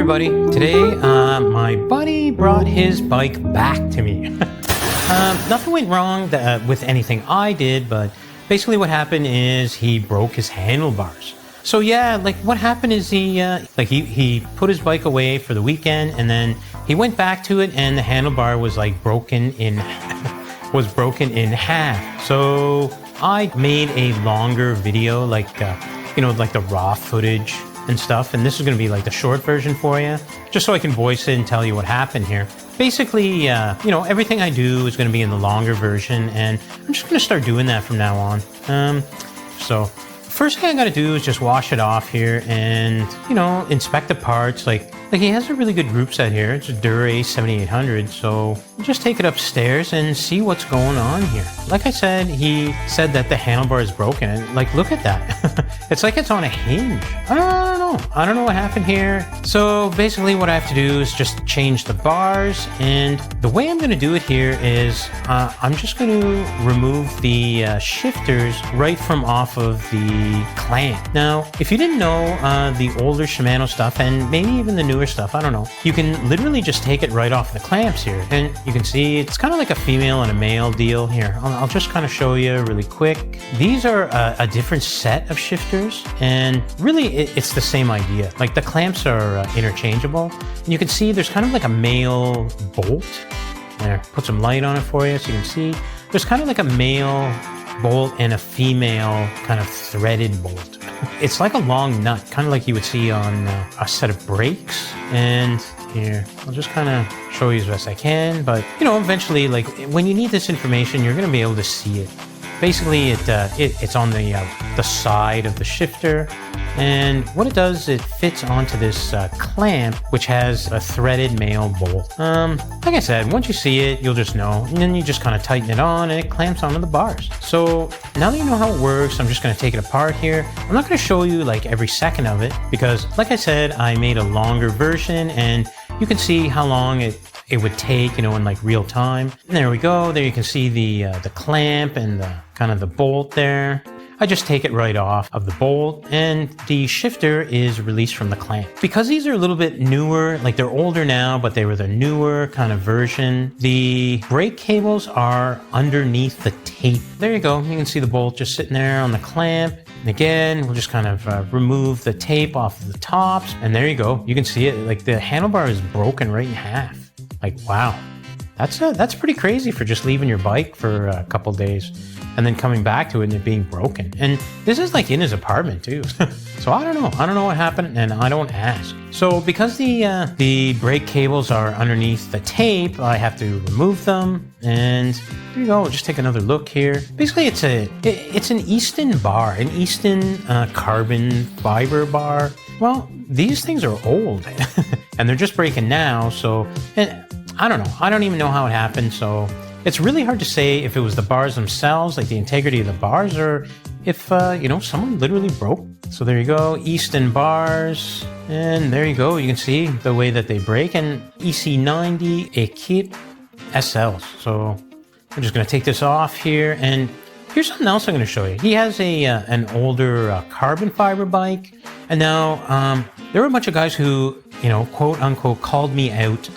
everybody. Today, my buddy brought his bike back to me. Nothing went wrong with anything I did, but basically what happened is he broke his handlebars. So yeah, like what happened is he put his bike away for the weekend, and then he went back to it, and the handlebar was like broken in half. So I made a longer video, like the raw footage and stuff, and this is going to be like the short version for you, just so I can voice it and tell you what happened here. Basically, everything I do is going to be in the longer version, and I'm just going to start doing that from now on. So first thing I got to do is just wash it off here and, inspect the parts. Like he has a really good group set here. It's a Dura 7800, so we'll just take it upstairs and see what's going on here. Like I said, he said that the handlebar is broken, and like, look at that. It's like it's on a hinge. I don't know what happened here. So basically what I have to do is just change the bars, and the way I'm going to do it here is I'm just going to remove the shifters right from off of the clamp. Now, if you didn't know the older Shimano stuff, and maybe even the newer stuff, I don't know, you can literally just take it right off the clamps here, and you can see it's kind of like a female and a male deal here. I'll just kind of show you really quick. These are a different set of shifters, and really it's the same idea. Like the clamps are interchangeable, and you can see there's kind of like a male bolt there. Put some light on it for you so you can see there's kind of like a male bolt and a female kind of threaded bolt. It's like a long nut, kind of like you would see on a set of brakes. And here, I'll just kind of show you as best I can, but eventually, like when you need this information, you're going to be able to see it. Basically, it's on the side of the shifter, and what it does, it fits onto this clamp, which has a threaded male bolt. Like I said, once you see it, you'll just know, and then you just kind of tighten it on, and it clamps onto the bars. So now that you know how it works, I'm just going to take it apart here. I'm not going to show you like every second of it, because like I said, I made a longer version, and you can see how long it would take, in like real time. And there we go. There you can see the clamp and the kind of the bolt there. I just take it right off of the bolt, and the shifter is released from the clamp. Because these are a little bit newer, like they're older now, but they were the newer kind of version, the brake cables are underneath the tape. There you go. You can see the bolt just sitting there on the clamp. And again, we'll just kind of remove the tape off of the tops, and there you go. You can see it, like the handlebar is broken right in half. Like, wow, that's pretty crazy for just leaving your bike for a couple days and then coming back to it and it being broken. And this is like in his apartment too. So I don't know what happened, and I don't ask. So because the brake cables are underneath the tape, I have to remove them. And there you go. We'll just take another look here. Basically, it's an Easton bar, an Easton carbon fiber bar. Well, these things are old and they're just breaking now. So, and I don't know. I don't even know how it happened. So it's really hard to say if it was the bars themselves, like the integrity of the bars, or if, someone literally broke. So there you go, Easton bars. And there you go. You can see the way that they break, and EC90 Equip SLs. So I'm just going to take this off here, and here's something else I'm going to show you. He has an older carbon fiber bike, and now there were a bunch of guys who, quote unquote, called me out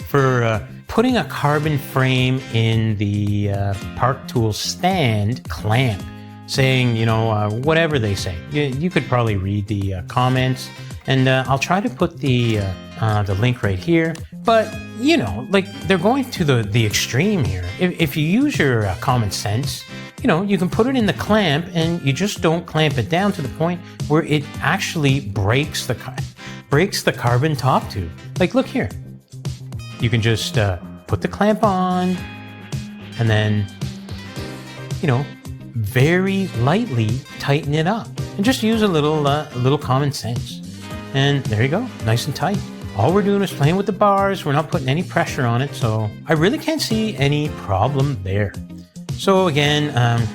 for putting a carbon frame in the Park Tool stand clamp, saying, whatever they say. You could probably read the comments, and I'll try to put the link right here. But, they're going to the extreme here. If you use your common sense, you can put it in the clamp, and you just don't clamp it down to the point where it actually breaks the carbon top tube. Like, look here. You can just put the clamp on, and then, very lightly tighten it up, and just use a little common sense. And there you go, nice and tight. All we're doing is playing with the bars. We're not putting any pressure on it, so I really can't see any problem there. So again,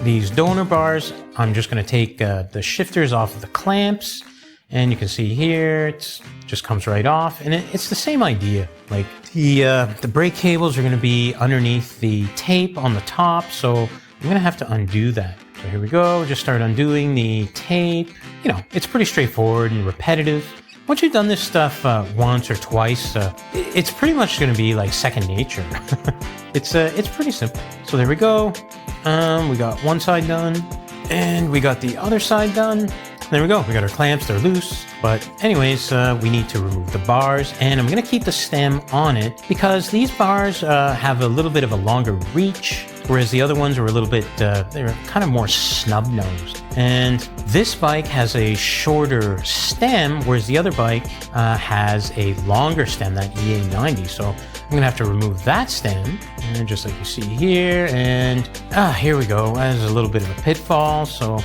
these donor bars, I'm just going to take the shifters off of the clamps, and you can see here it just comes right off, and it's the same idea. Like the brake cables are going to be underneath the tape on the top, so I'm going to have to undo that. So here we go, just start undoing the tape. It's pretty straightforward and repetitive. once you've done this stuff once or twice, it's pretty much going to be like second nature. It's pretty simple. So there we go. We got one side done, and we got the other side done. There we go. We got our clamps. They're loose. But anyways, we need to remove the bars, and I'm going to keep the stem on it because these bars have a little bit of a longer reach, whereas the other ones are a little bit, they're kind of more snub-nosed. And this bike has a shorter stem, whereas the other bike has a longer stem, that EA90. So I'm going to have to remove that stem, and just like you see here, and here we go. There's a little bit of a pitfall. So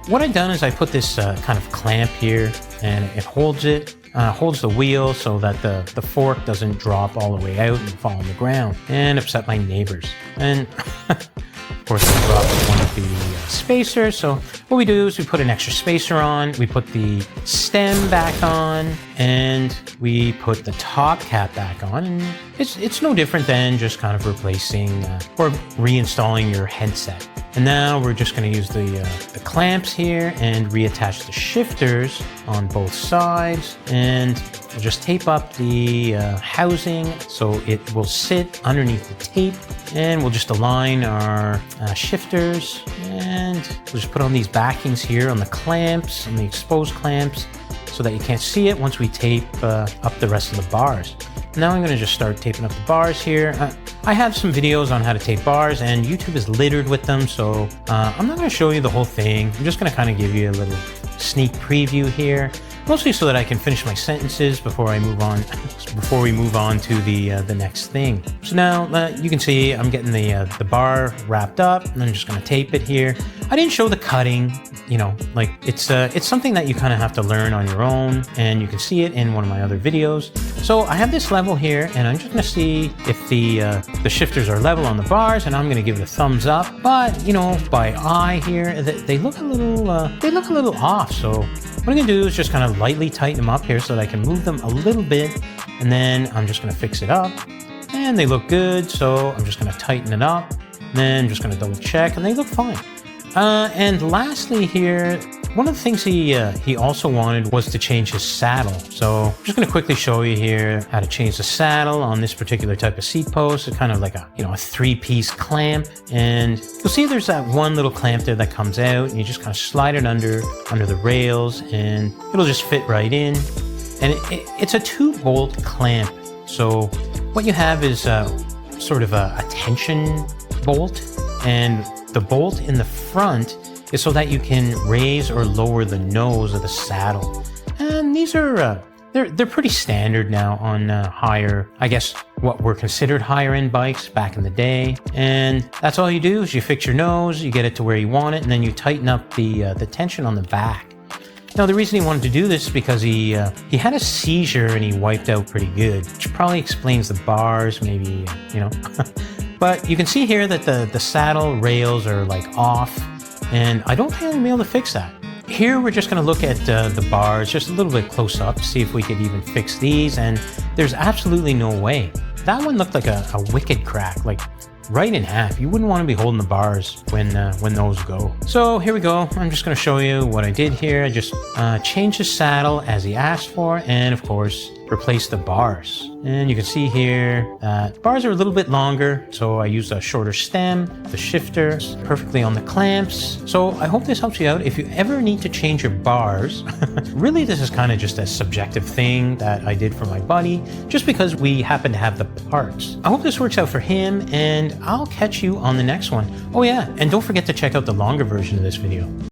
what I've done is I put this kind of clamp here, and it holds the wheel so that the fork doesn't drop all the way out and fall on the ground and upset my neighbors. And of course, I dropped one of the spacers. So what we do is we put an extra spacer on, we put the stem back on, and we put the top cap back on. And it's no different than just kind of replacing or reinstalling your headset. And now we're just going to use the clamps here and reattach the shifters on both sides, and we'll just tape up the housing so it will sit underneath the tape, and we'll just align our shifters, and we'll just put on these backings here on the clamps, on the exposed clamps, so that you can't see it once we tape up the rest of the bars. Now I'm going to just start taping up the bars here. I have some videos on how to tape bars, and YouTube is littered with them, so I'm not going to show you the whole thing. I'm just going to kind of give you a little sneak preview here, mostly so that I can finish my sentences before we move on to the next thing. So now you can see I'm getting the bar wrapped up, and I'm just going to tape it here. I didn't show the cutting, you know, like it's something that you kind of have to learn on your own, and you can see it in one of my other videos. So I have this level here, and I'm just going to see if the shifters are level on the bars, and I'm going to give it a thumbs up. But you know, by eye here, they look a little off. So what I'm going to do is just kind of lightly tighten them up here so that I can move them a little bit, and then I'm just going to fix it up. And they look good, so I'm just going to tighten it up, and then just going to double check, and they look fine. And lastly here, one of the things he also wanted was to change his saddle. So I'm just going to quickly show you here how to change the saddle on this particular type of seat post. It's kind of like a 3-piece clamp, and you'll see there's that one little clamp there that comes out, and you just kind of slide it under the rails, and it'll just fit right in. And it's a 2-bolt clamp. So what you have is sort of a tension bolt, and the bolt in the front is so that you can raise or lower the nose of the saddle. And these are they're pretty standard now on higher, I guess what were considered higher end bikes back in the day. And that's all you do is you fix your nose, you get it to where you want it, and then you tighten up the tension on the back. Now the reason he wanted to do this is because he had a seizure and he wiped out pretty good, which probably explains the bars, maybe, you know. But you can see here that the saddle rails are like off, and I don't think I'm gonna be able to fix that. Here we're just gonna look at the bars just a little bit close up, see if we could even fix these, and there's absolutely no way. That one looked like a wicked crack, like right in half. You wouldn't want to be holding the bars when those go. So here we go. I'm just going to show you what I did here. I just changed the saddle as he asked for, and of course replace the bars. And you can see here that bars are a little bit longer, so I used a shorter stem, the shifter perfectly on the clamps. So I hope this helps you out. If you ever need to change your bars, really this is kind of just a subjective thing that I did for my buddy, just because we happen to have the parts. I hope this works out for him, and I'll catch you on the next one. Oh yeah, and don't forget to check out the longer version of this video.